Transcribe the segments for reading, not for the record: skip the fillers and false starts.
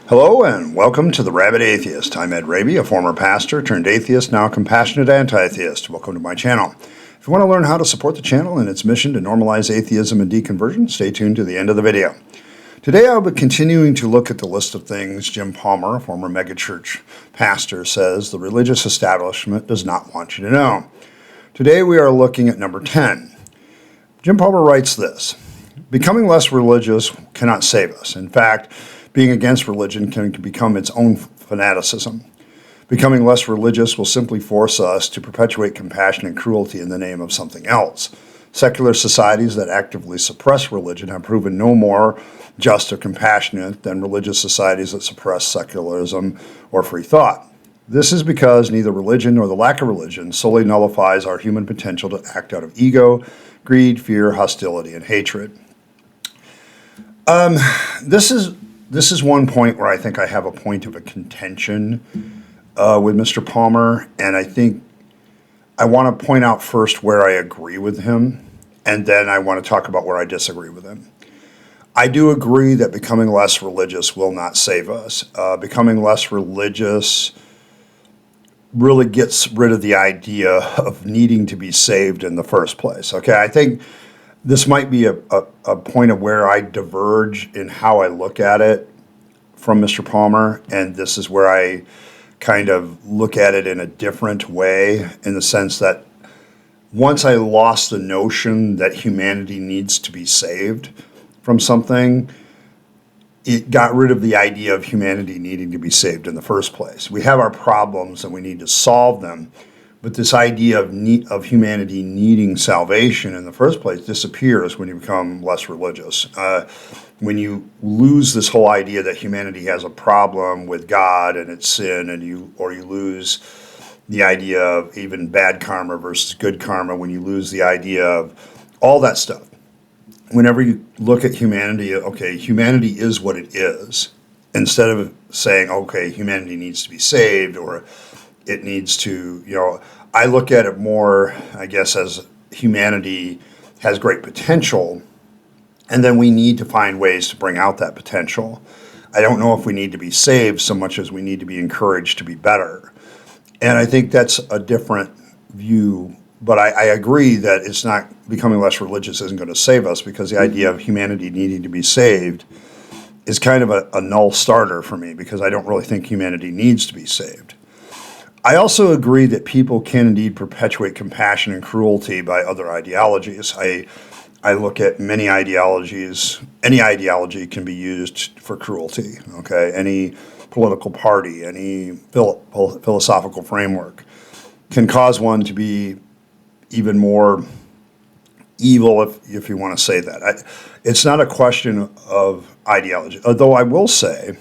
Hello and welcome to the Rabyd Atheist. I'm Rabyd, a former pastor turned atheist, now compassionate anti-theist. Welcome to my channel. If you want to learn how to support the channel and its mission to normalize atheism and deconversion, stay tuned to the end of the video. Today I'll be continuing to look at the list of things Jim Palmer, a former megachurch pastor, says the religious establishment does not want you to know. Today we are looking at number 10. Jim Palmer writes this: becoming less religious cannot save us. In fact, being against religion can become its own fanaticism. Becoming less religious will simply force us to perpetuate compassion and cruelty in the name of something else. Secular societies that actively suppress religion have proven no more just or compassionate than religious societies that suppress secularism or free thought. This is because neither religion nor the lack of religion solely nullifies our human potential to act out of ego, greed, fear, hostility, and hatred. This is one point where I think I have a point of a contention with Mr. Palmer, and I think I want to point out first where I agree with him, and then I want to talk about where I disagree with him. I do agree that becoming less religious will not save us. Becoming less religious really gets rid of the idea of needing to be saved in the first place. Okay, I think this might be a point of where I diverge in how I look at it from Mr. Palmer, and this is where I kind of look at it in a different way, in the sense that once I lost the notion that humanity needs to be saved from something, it got rid of the idea of humanity needing to be saved in the first place. We have our problems and we need to solve them, but this idea of humanity needing salvation in the first place disappears when you become less religious. When you lose this whole idea that humanity has a problem with God and its sin, and you lose the idea of even bad karma versus good karma, when you lose the idea of all that stuff. Whenever you look at humanity, okay, humanity is what it is, instead of saying, okay, humanity needs to be saved, or it needs to, I look at it more, I guess, as humanity has great potential, and then we need to find ways to bring out that potential. I don't know if we need to be saved so much as we need to be encouraged to be better. And I think that's a different view, but I agree that it's not, becoming less religious isn't going to save us, because the idea of humanity needing to be saved is kind of a null starter for me, because I don't really think humanity needs to be saved. I also agree that people can indeed perpetuate compassion and cruelty by other ideologies. I look at many ideologies. Any ideology can be used for cruelty, okay? Any political party, any philosophical framework can cause one to be even more evil, if you want to say that. It's not a question of ideology, although I will say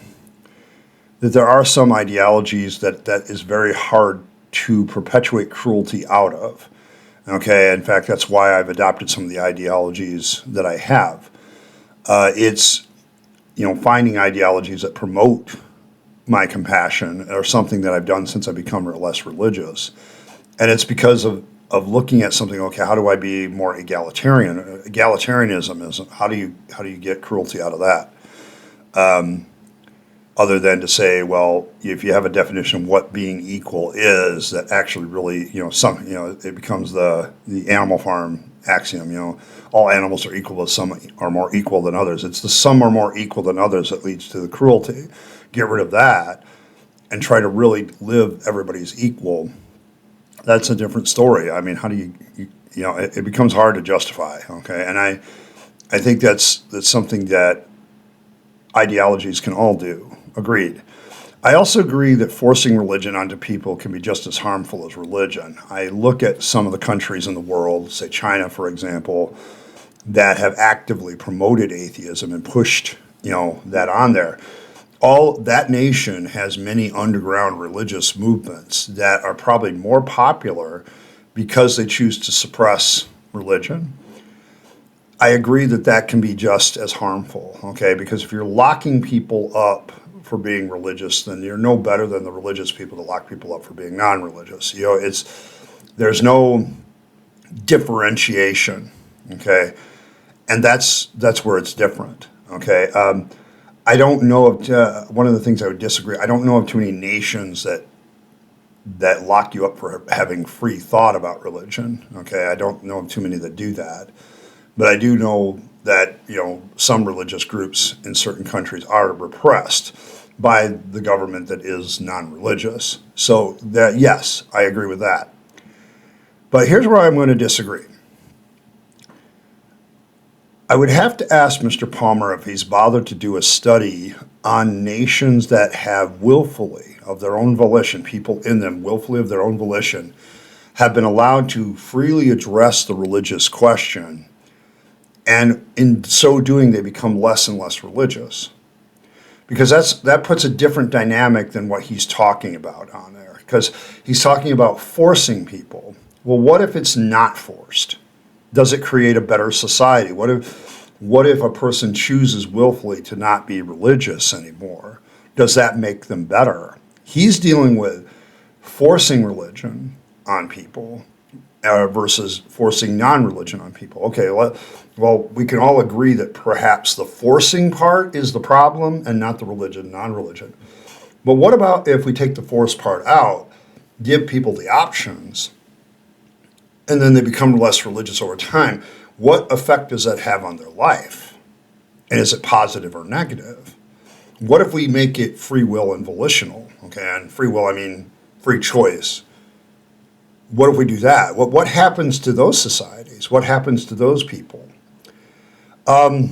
that there are some ideologies that is very hard to perpetuate cruelty out of. Okay, in fact, that's why I've adopted some of the ideologies that I have. It's, finding ideologies that promote my compassion, or something that I've done since I've become less religious. And it's because of looking at something, okay, how do I be more egalitarian? Egalitarianism is, how do you get cruelty out of that? Other than to say, well, if you have a definition of what being equal is, that actually really, it becomes the Animal Farm axiom, all animals are equal, but some are more equal than others. It's the some are more equal than others that leads to the cruelty. Get rid of that and try to really live everybody's equal. That's a different story. I mean, how do you it becomes hard to justify, okay? And I think that's something that ideologies can all do. Agreed. I also agree that forcing religion onto people can be just as harmful as religion. I look at some of the countries in the world, say China, for example, that have actively promoted atheism and pushed, that on there. That nation has many underground religious movements that are probably more popular because they choose to suppress religion. I agree that can be just as harmful, okay? Because if you're locking people up for being religious, then you're no better than the religious people that lock people up for being non-religious. There's no differentiation, okay? And that's where it's different, okay? I don't know of, one of the things I would disagree, I don't know of too many nations that lock you up for having free thought about religion. Okay, I don't know of too many that do that. But I do know that, some religious groups in certain countries are repressed by the government that is non-religious. So that, yes, I agree with that. But here's where I'm going to disagree. I would have to ask Mr. Palmer if he's bothered to do a study on nations that have willfully, of their own volition, people in them willfully of their own volition, have been allowed to freely address the religious question. And in so doing, they become less and less religious. Because that puts a different dynamic than what he's talking about on there. Because he's talking about forcing people. Well, what if it's not forced? Does it create a better society? What if a person chooses willfully to not be religious anymore? Does that make them better? He's dealing with forcing religion on people versus forcing non-religion on people. Okay, well, we can all agree that perhaps the forcing part is the problem and not the religion, non-religion. But what about if we take the force part out, give people the options, and then they become less religious over time? What effect does that have on their life? And is it positive or negative? What if we make it free will and volitional? Okay, and free will, I mean free choice. What if we do that? What happens to those societies? What happens to those people? What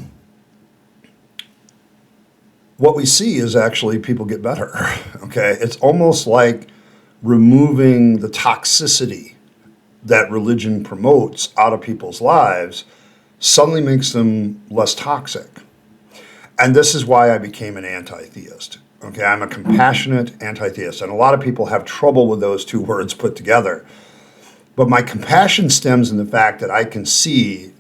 we see is actually people get better. Okay, it's almost like removing the toxicity that religion promotes out of people's lives suddenly makes them less toxic. And this is why I became an anti-theist. Okay, I'm a compassionate anti-theist, and a lot of people have trouble with those two words put together. But my compassion stems in the fact that I can see,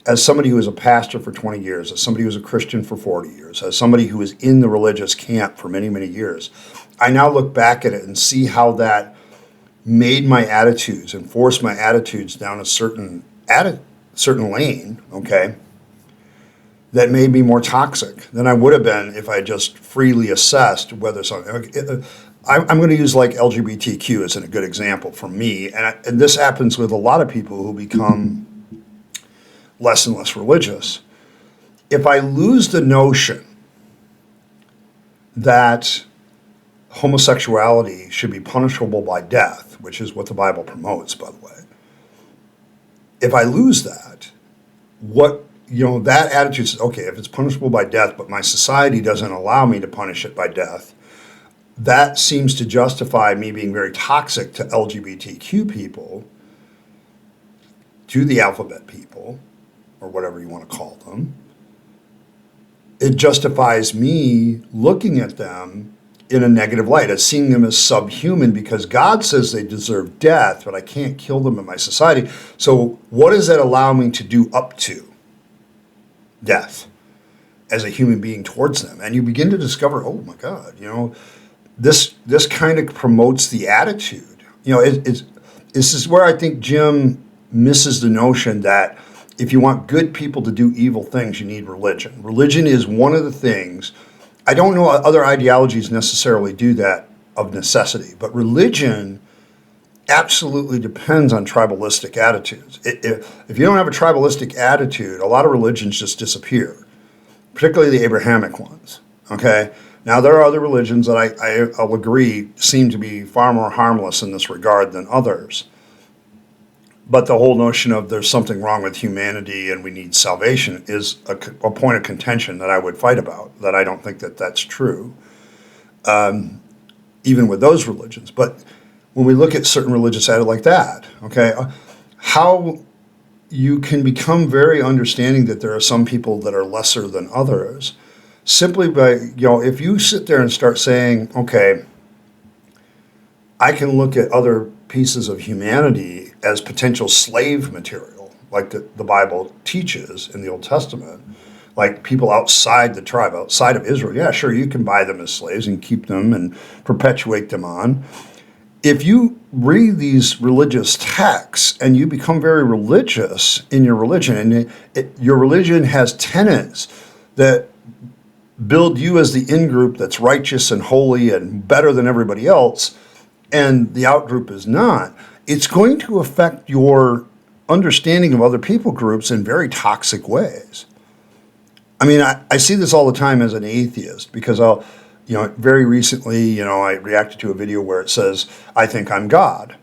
as somebody who was a pastor for 20 years, as somebody who was a Christian for 40 years, as somebody who was in the religious camp for many, many years, I now look back at it and see how that made my attitudes and forced my attitudes down a certain lane, okay, that made me more toxic than I would have been if I just freely assessed whether something. I'm going to use like LGBTQ as a good example for me, and this happens with a lot of people who become less and less religious. If I lose the notion that homosexuality should be punishable by death, which is what the Bible promotes, by the way, if I lose that, that attitude says, okay, if it's punishable by death, but my society doesn't allow me to punish it by death, that seems to justify me being very toxic to LGBTQ people, to the alphabet people, or whatever you want to call them. It justifies me looking at them in a negative light, as seeing them as subhuman, because God says they deserve death, but I can't kill them in my society. So what does that allow me to do up to death as a human being towards them? And you begin to discover, oh my God, this kind of promotes the attitude. This is where I think Jim misses the notion that if you want good people to do evil things, you need religion. Religion is one of the things. I don't know other ideologies necessarily do that of necessity, but religion absolutely depends on tribalistic attitudes. If you don't have a tribalistic attitude, a lot of religions just disappear, particularly the Abrahamic ones, okay? Now, there are other religions that I'll agree seem to be far more harmless in this regard than others. But the whole notion of there's something wrong with humanity and we need salvation is a point of contention that I would fight about, that I don't think that that's true, even with those religions. But when we look at certain religious attitudes like that, okay, how you can become very understanding that there are some people that are lesser than others, simply by, if you sit there and start saying, okay, I can look at other pieces of humanity as potential slave material, like the Bible teaches in the Old Testament, like people outside the tribe, outside of Israel. Yeah, sure, you can buy them as slaves and keep them and perpetuate them on. If you read these religious texts and you become very religious in your religion, and your religion has tenets that build you as the in-group that's righteous and holy and better than everybody else, and the out-group is not, it's going to affect your understanding of other people groups in very toxic ways. I mean, I see this all the time as an atheist because very recently, I reacted to a video where it says, I think I'm God.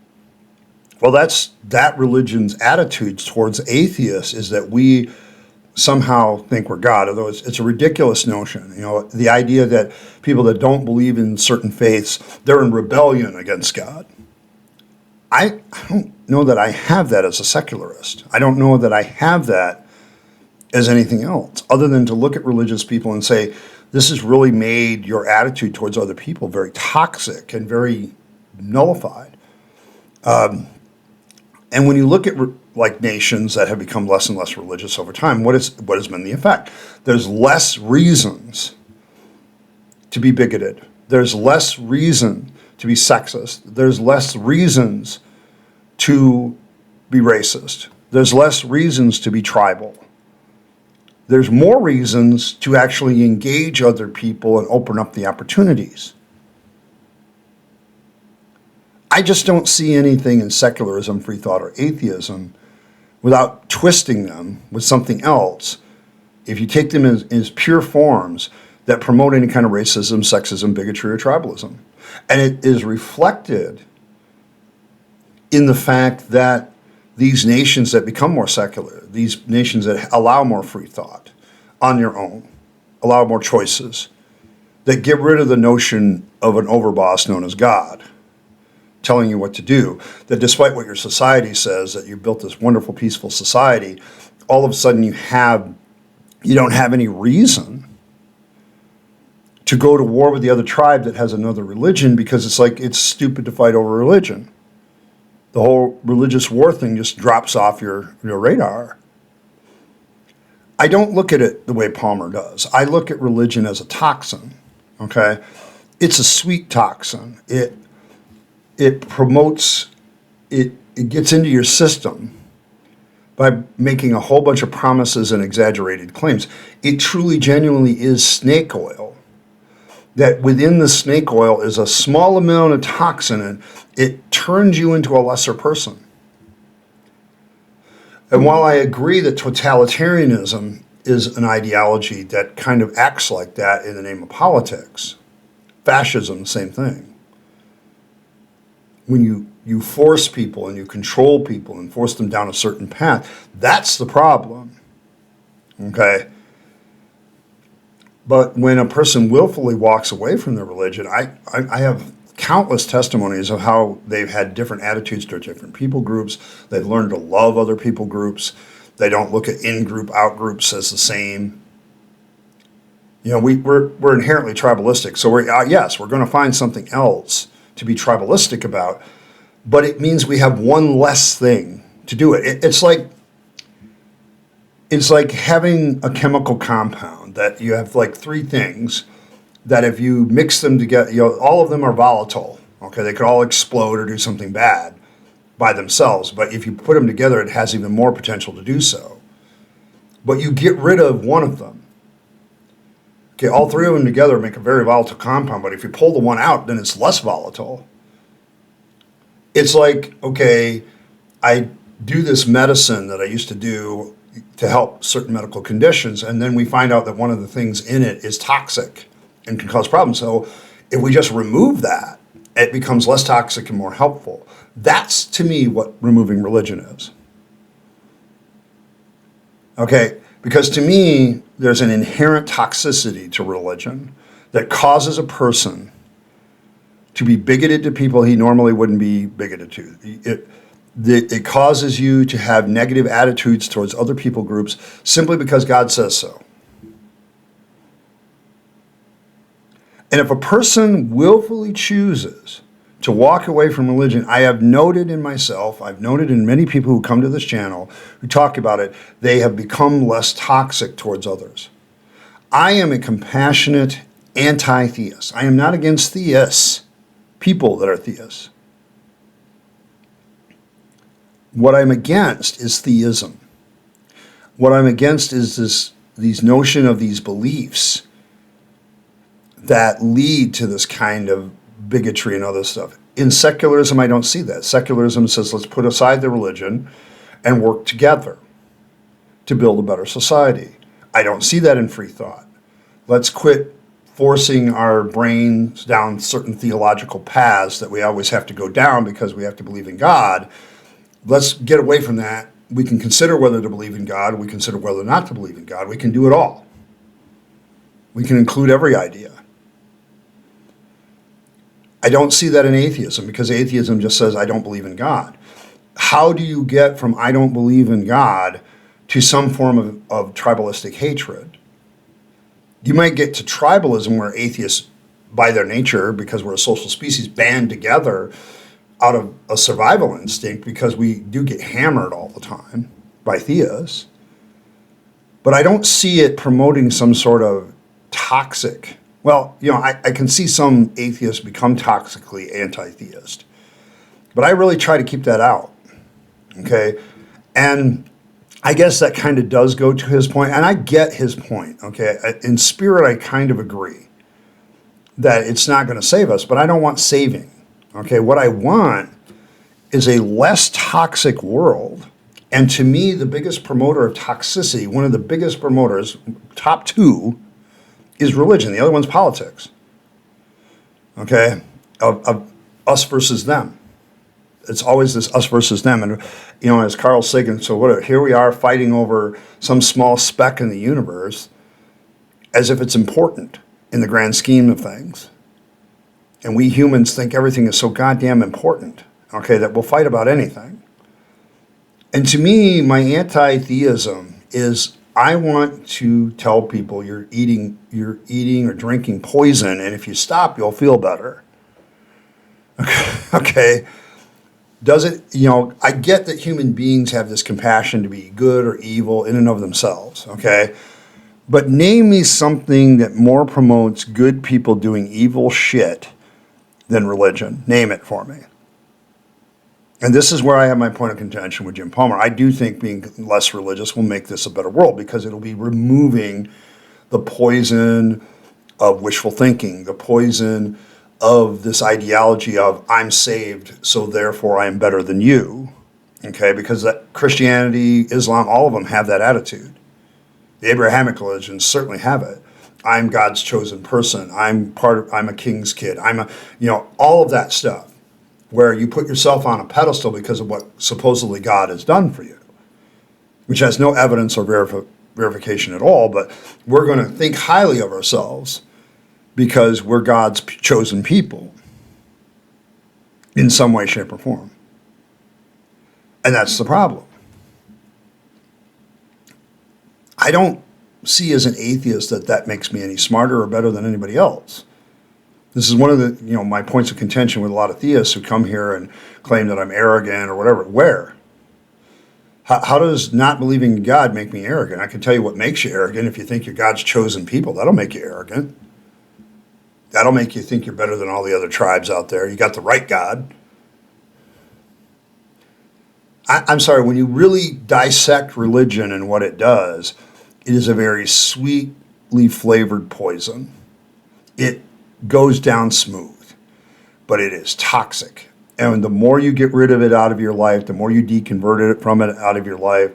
Well, that's that religion's attitudes towards atheists, is that we somehow think we're God, although it's a ridiculous notion. The idea that people that don't believe in certain faiths, they're in rebellion against God. I don't know that I have that as a secularist. I don't know that I have that as anything else, other than to look at religious people and say, this has really made your attitude towards other people very toxic and very nullified. And when you look at nations that have become less and less religious over time, what has been the effect? There's less reasons to be bigoted. There's less reason to be sexist. There's less reasons to be racist. There's less reasons to be tribal. There's more reasons to actually engage other people and open up the opportunities. I just don't see anything in secularism, free thought, or atheism without twisting them with something else. If you take them as pure forms that promote any kind of racism, sexism, bigotry, or tribalism. And it is reflected in the fact that these nations that become more secular, these nations that allow more free thought on your own, allow more choices, that get rid of the notion of an overboss known as God telling you what to do, that despite what your society says, that you built this wonderful, peaceful society, all of a sudden you don't have any reason to go to war with the other tribe that has another religion, because it's stupid to fight over religion. The whole religious war thing just drops off your radar. I don't look at it the way Palmer does. I look at religion as a toxin, okay? It's a sweet toxin. It promotes, it gets into your system by making a whole bunch of promises and exaggerated claims. It truly, genuinely is snake oil. That within the snake oil is a small amount of toxin, and it turns you into a lesser person. And while I agree that totalitarianism is an ideology that kind of acts like that in the name of politics, fascism, the same thing. When you force people and you control people and force them down a certain path, that's the problem, okay? But when a person willfully walks away from their religion, I have countless testimonies of how they've had different attitudes toward different people groups. They've learned to love other people groups. They don't look at in-group, out-groups as the same. We're inherently tribalistic, so we're going to find something else to be tribalistic about, but it means we have one less thing to do it. It's like having a chemical compound that you have three things that if you mix them together, all of them are volatile. Okay, they could all explode or do something bad by themselves, but if you put them together, it has even more potential to do so. But you get rid of one of them. Okay, all three of them together make a very volatile compound, but if you pull the one out, then it's less volatile. It's like, okay, I do this medicine that I used to do to help certain medical conditions, and then we find out that one of the things in it is toxic and can cause problems. So if we just remove that, it becomes less toxic and more helpful. That's, to me, what removing religion is. Okay, because to me, there's an inherent toxicity to religion that causes a person to be bigoted to people he normally wouldn't be bigoted to. It causes you to have negative attitudes towards other people groups simply because God says so. And if a person willfully chooses to walk away from religion, I have noted in myself, I've noted in many people who come to this channel who talk about it, they have become less toxic towards others. I am a compassionate anti-theist. I am not against theists, people that are theists. What I'm against is theism. What I'm against is these notion of these beliefs that lead to this kind of bigotry and other stuff. In secularism, I don't see that. Secularism says, let's put aside the religion and work together to build a better society. I don't see that in free thought. Let's quit forcing our brains down certain theological paths that we always have to go down because we have to believe in God. Let's get away from that. We can consider whether to believe in God. We consider whether not to believe in God. We can do it all. We can include every idea. I don't see that in atheism, because atheism just says, I don't believe in God. How do you get from I don't believe in God to some form of tribalistic hatred? You might get to tribalism, where atheists, by their nature, because we're a social species, band together out of a survival instinct, because we do get hammered all the time by theists. But I don't see it promoting some sort of toxic. Well, I can see some atheists become toxically anti-theist, but I really try to keep that out, okay? And I guess that kind of does go to his point, and I get his point, okay? In spirit, I kind of agree that it's not going to save us, but I don't want saving, okay? What I want is a less toxic world, and to me, the biggest promoter of toxicity, one of the biggest promoters, top two, is religion. The other one's politics, okay, of us versus them. It's always this us versus them. And, as Carl Sagan, here we are fighting over some small speck in the universe as if it's important in the grand scheme of things. And we humans think everything is so goddamn important, okay, that we'll fight about anything. And to me, my anti-theism is, I want to tell people you're eating or drinking poison, and if you stop, you'll feel better. Okay. Does it, I get that human beings have this compassion to be good or evil in and of themselves, okay? But name me something that more promotes good people doing evil shit than religion. Name it for me. And this is where I have my point of contention with Jim Palmer. I do think being less religious will make this a better world, because it'll be removing the poison of wishful thinking, the poison of this ideology of I'm saved, so therefore I am better than you, okay? Because that Christianity, Islam, all of them have that attitude. The Abrahamic religions certainly have it. I'm God's chosen person. I'm a king's kid. All of that stuff, where you put yourself on a pedestal because of what supposedly God has done for you, which has no evidence or verification at all, but we're going to think highly of ourselves because we're God's chosen people in some way, shape, or form. And that's the problem. I don't see as an atheist that makes me any smarter or better than anybody else. This is one of the, my points of contention with a lot of theists who come here and claim that I'm arrogant or whatever. Where? How does not believing in God make me arrogant? I can tell you what makes you arrogant. If you think you're God's chosen people, that'll make you arrogant. That'll make you think you're better than all the other tribes out there. You got the right God. I'm sorry, when you really dissect religion and what it does, it is a very sweetly flavored poison. It goes down smooth, but it is toxic. And the more you get rid of it out of your life, the more you deconvert it from it out of your life,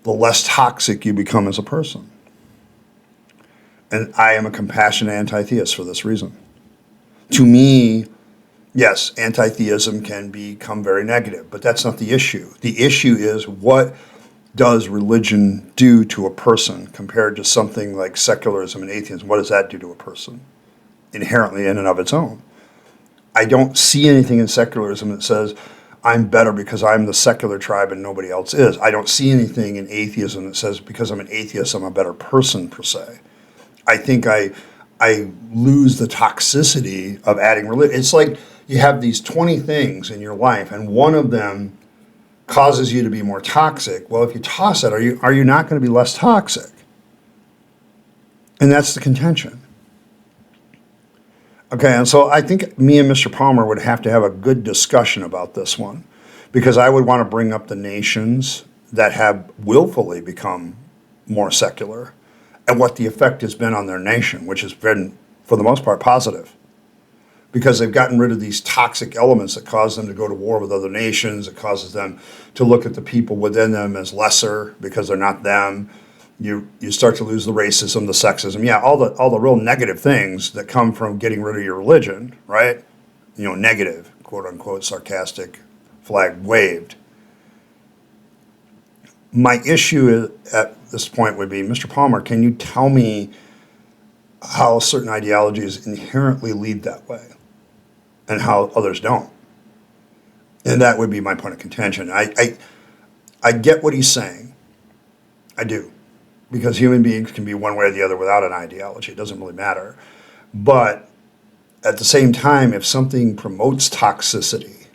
the less toxic you become as a person. And I am a compassionate anti-theist for this reason. To me, yes, anti-theism can become very negative, but that's not the issue. The issue is, what does religion do to a person compared to something like secularism and atheism? What does that do to a person inherently in and of its own? I don't see anything in secularism that says I'm better because I'm the secular tribe and nobody else is. I don't see anything in atheism that says because I'm an atheist I'm a better person per se. I think I lose the toxicity of adding religion. It's like you have these 20 things in your life and one of them causes you to be more toxic. Well, if you toss it, are you not going to be less toxic? And that's the contention. Okay, and so I think me and Mr. Palmer would have to have a good discussion about this one, because I would want to bring up the nations that have willfully become more secular and what the effect has been on their nation, which has been for the most part, positive. Because they've gotten rid of these toxic elements that cause them to go to war with other nations. It causes them to look at the people within them as lesser because they're not them. You start to lose the racism, the sexism, all the real negative things that come from getting rid of your religion, right? Negative, quote unquote, sarcastic, flag waved. My issue at this point would be, Mr. Palmer, can you tell me how certain ideologies inherently lead that way and how others don't? And that would be my point of contention. I get what he's saying. I do. Because human beings can be one way or the other without an ideology. It doesn't really matter. But at the same time, if something promotes toxicity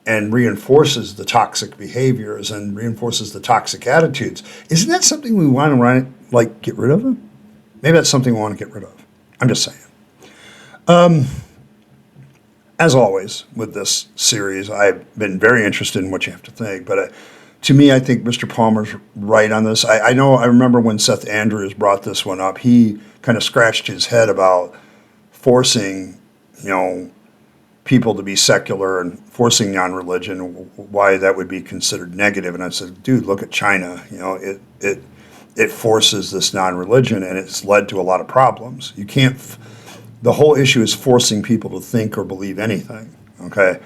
and reinforces the toxic behaviors and reinforces the toxic attitudes, isn't that something we want to get rid of? Maybe that's something we want to get rid of. I'm just saying. As always with this series, I've been very interested in what you have to think, but to me, I think Mr. Palmer's right on this. I remember when Seth Andrews brought this one up, he kind of scratched his head about forcing, people to be secular and forcing non-religion, why that would be considered negative. And I said, dude, look at China. It forces this non-religion, and it's led to a lot of problems. You can't. The whole issue is forcing people to think or believe anything. Okay,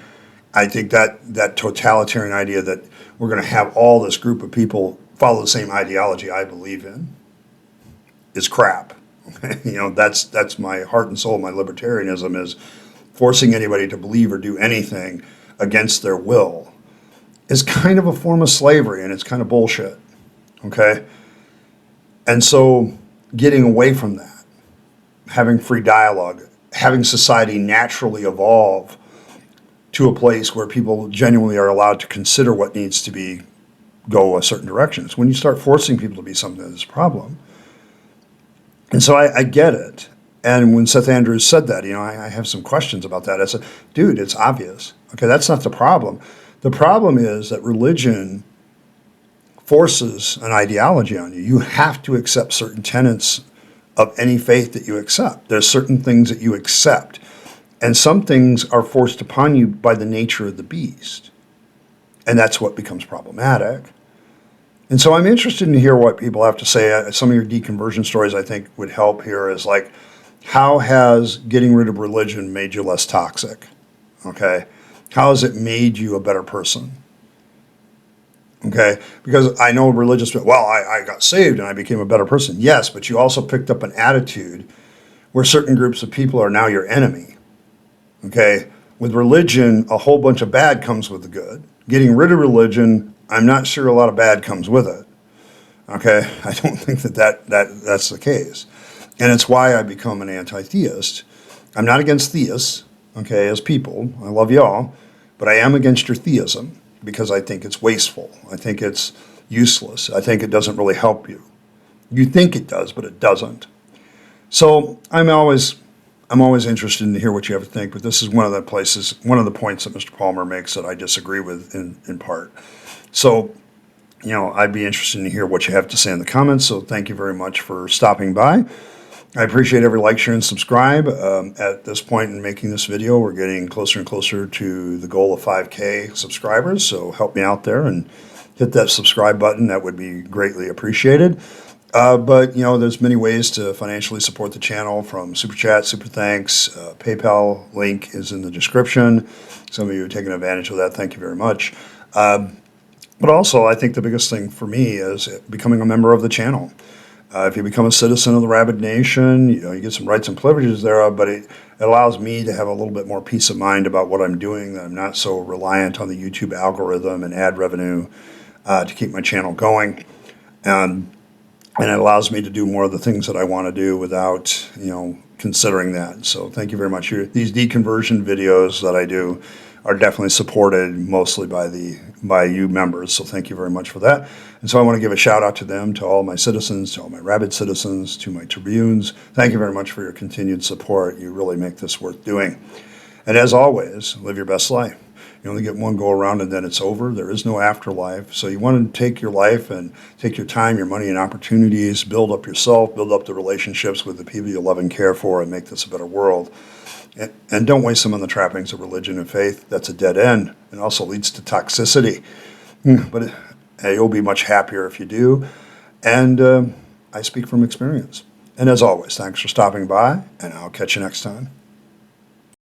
I think that totalitarian idea that we're going to have all this group of people follow the same ideology I believe in is crap. Okay? That's my heart and soul. My libertarianism is forcing anybody to believe or do anything against their will is kind of a form of slavery, and it's kind of bullshit. Okay, and so getting away from that, having free dialogue, having society naturally evolve to a place where people genuinely are allowed to consider what needs to go a certain direction. It's when you start forcing people to be something that's a problem. And so I get it. And when Seth Andrews said that, I have some questions about that. I said, dude, it's obvious. Okay, that's not the problem. The problem is that religion forces an ideology on you. You have to accept certain tenets of any faith that you accept. There's certain things that you accept. And some things are forced upon you by the nature of the beast. And that's what becomes problematic. And so I'm interested in hear what people have to say. Some of your deconversion stories I think would help here is how has getting rid of religion made you less toxic? Okay? How has it made you a better person? Okay? Because I know religious, I got saved and I became a better person. Yes, but you also picked up an attitude where certain groups of people are now your enemy. Okay, with religion, a whole bunch of bad comes with the good. Getting rid of religion, I'm not sure a lot of bad comes with it. Okay, I don't think that's the case. And it's why I become an anti-theist. I'm not against theists, okay, as people. I love y'all. But I am against your theism because I think it's wasteful. I think it's useless. I think it doesn't really help you. You think it does, but it doesn't. So I'm always interested in to hear what you have to think, but this is one of the points that Mr. Palmer makes that I disagree with in part. So, I'd be interested to hear what you have to say in the comments. So thank you very much for stopping by. I appreciate every like, share, and subscribe. At this point in making this video, we're getting closer and closer to the goal of 5K subscribers. So help me out there and hit that subscribe button. That would be greatly appreciated. But there's many ways to financially support the channel, from Super Chat, Super Thanks, PayPal link is in the description. Some of you are taking advantage of that. Thank you very much. But also, I think the biggest thing for me is becoming a member of the channel. If you become a citizen of the Rabyd Nation, you get some rights and privileges thereof, but it allows me to have a little bit more peace of mind about what I'm doing, that I'm not so reliant on the YouTube algorithm and ad revenue to keep my channel going. And it allows me to do more of the things that I want to do without, considering that. So thank you very much. These deconversion videos that I do are definitely supported mostly by you members. So thank you very much for that. And so I want to give a shout out to them, to all my citizens, to all my Rabyd citizens, to my Tribunes. Thank you very much for your continued support. You really make this worth doing. And as always, live your best life. You only get one go around and then it's over. There is no afterlife. So you want to take your life and take your time, your money, and opportunities, build up yourself, build up the relationships with the people you love and care for, and make this a better world. And don't waste them on the trappings of religion and faith. That's a dead end and also leads to toxicity. But you'll be much happier if you do. And I speak from experience. And as always, thanks for stopping by, and I'll catch you next time.